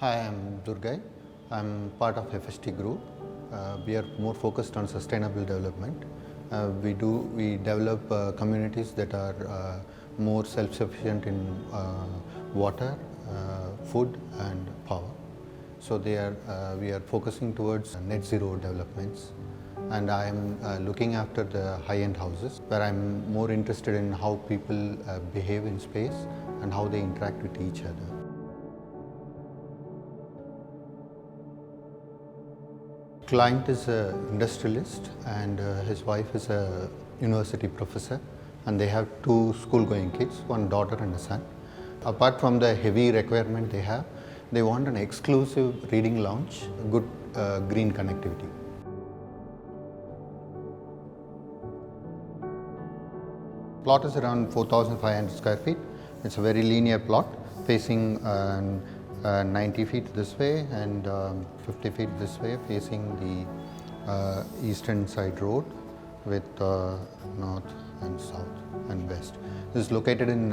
Hi, I'm Durgai. I'm part of FHD group. We are more focused on sustainable development. We develop communities that are more self-sufficient in water, food, and power. So we are focusing towards net zero developments, and I am looking after the high-end houses, where I'm more interested in how people behave in space and how they interact with each other. Client is an industrialist and his wife is a university professor, and they have two school-going kids, one daughter and a son. Apart from the heavy requirement they have, they want an exclusive reading lounge, good green connectivity. Plot is around 4,500 square feet. It's a very linear plot facing 90 feet this way and 50 feet this way, facing the eastern side road with north and south and west. This is located in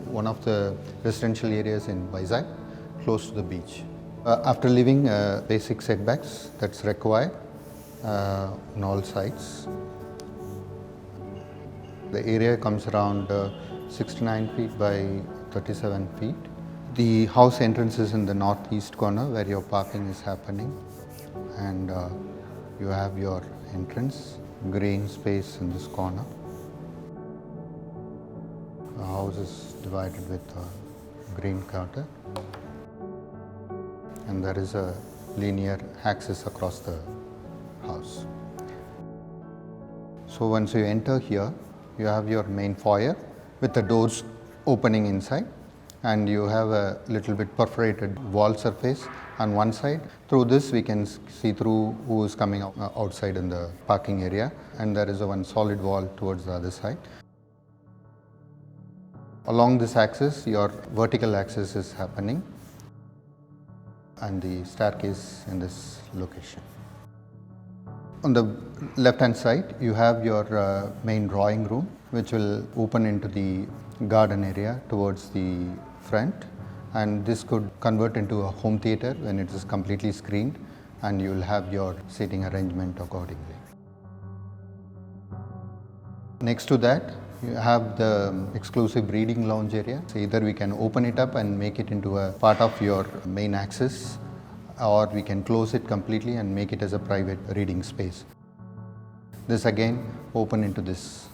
one of the residential areas in Vizag, close to the beach. After leaving basic setbacks that's required on all sides, the area comes around 69 feet by 37 feet. The house entrance is in the northeast corner where your parking is happening, and you have your entrance, green space in this corner. The house is divided with green curtain, and there is a linear access across the house. So once you enter here, you have your main foyer with the doors opening inside, and you have a little bit perforated wall surface on one side. Through this we can see through who is coming outside in the parking area, and there is a one solid wall towards the other side. Along this axis, your vertical axis is happening, and the staircase in this location. On the left hand side, you have your main drawing room, which will open into the garden area towards the front, and this could convert into a home theater when it is completely screened, and you will have your seating arrangement accordingly. Next to that, you have the exclusive reading lounge area. So either we can open it up and make it into a part of your main access, or we can close it completely and make it as a private reading space. This again open into this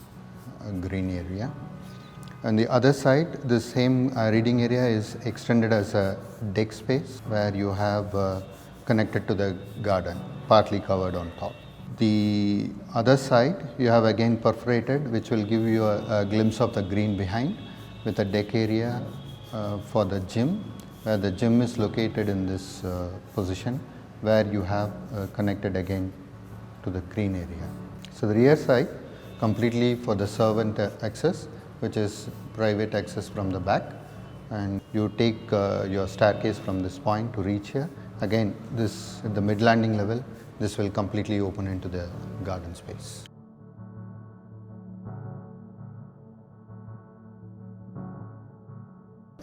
green area. On the other side, the same reading area is extended as a deck space where you have connected to the garden, partly covered on top. The other side, you have again perforated, which will give you a glimpse of the green behind, with a deck area for the gym, where the gym is located in this position, where you have connected again to the green area. So the rear side completely for the servant access, which is private access from the back, and you take your staircase from this point to reach here. Again, this at the mid landing level, this will completely open into the garden space.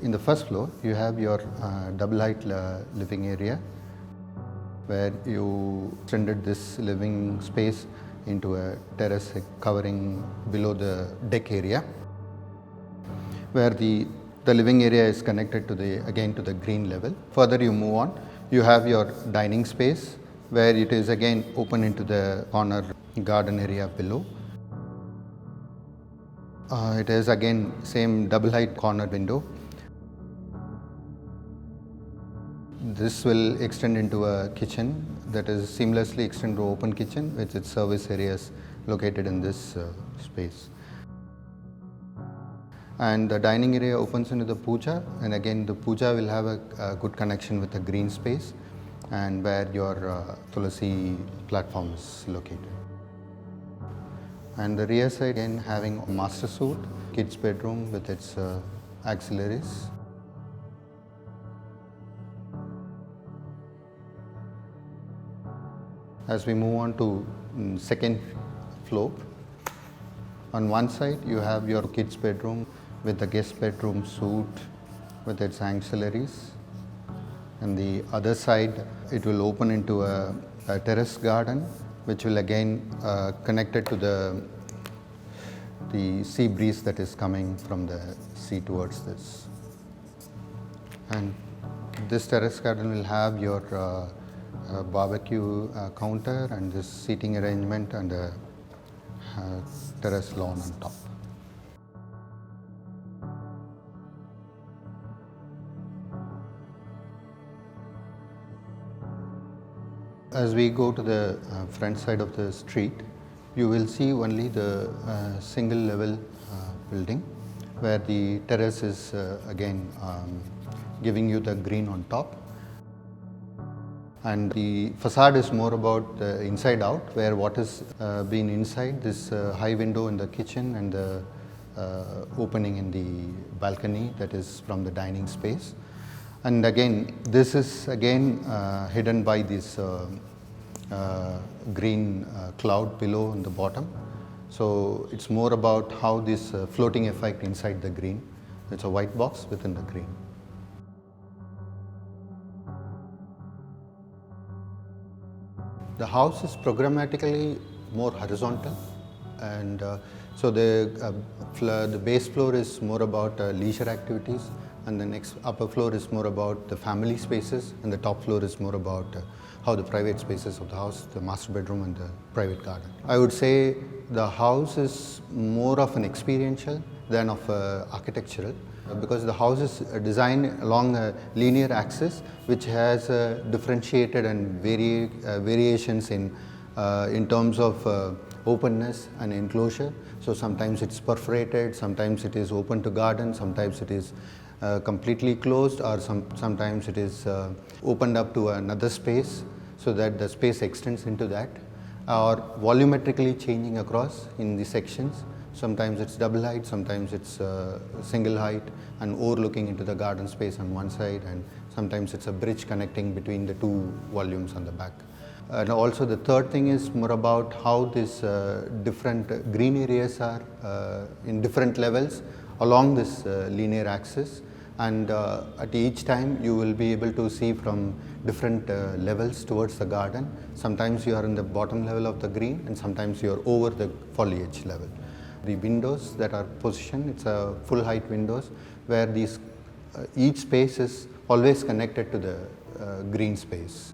In the first floor, you have your double height living area, where you extended this living space into a terrace covering below the deck area, where the living area is connected to the green level. Further you move on, you have your dining space, where it is again open into the corner garden area below. It is again same double height corner window. This will extend into a kitchen that is seamlessly extend to open kitchen with its service areas located in this space. And the dining area opens into the puja, and again the puja will have a good connection with the green space, and where your Tulasi platform is located. And the rear side again having a master suite, kids bedroom with its auxiliaries. As we move on to second floor, on one side you have your kids bedroom with the guest bedroom suite with its auxiliaries, and the other side it will open into a terrace garden, which will again connect it to the sea breeze that is coming from the sea towards this. And this terrace garden will have your barbecue counter and this seating arrangement and a terrace lawn on top. As we go to the front side of the street, you will see only the single level building, where the terrace is again giving you the green on top. And the facade is more about the inside out, where what is been inside, this high window in the kitchen and the opening in the balcony that is from the dining space. And again, this is again hidden by this green cloud below on the bottom. So it's more about how this floating effect inside the green. It's a white box within the green. The house is programmatically more horizontal, and so the base floor is more about leisure activities, and the next upper floor is more about the family spaces, and the top floor is more about how the private spaces of the house, the master bedroom and the private garden. I would say the house is more of an experiential than of architectural, because the house is designed along a linear axis which has differentiated and variations in terms of openness and enclosure. So sometimes it's perforated, sometimes it is open to garden, sometimes it is completely closed, or sometimes it is opened up to another space so that the space extends into that, or volumetrically changing across in the sections. Sometimes it's double height, sometimes it's single height and overlooking into the garden space on one side, and sometimes it's a bridge connecting between the two volumes on the back. And also the third thing is more about how these different green areas are in different levels along this linear axis, and at each time you will be able to see from different levels towards the garden. Sometimes you are in the bottom level of the green and sometimes you are over the foliage level. The windows that are positioned, it's a full height windows where these each space is always connected to the green space.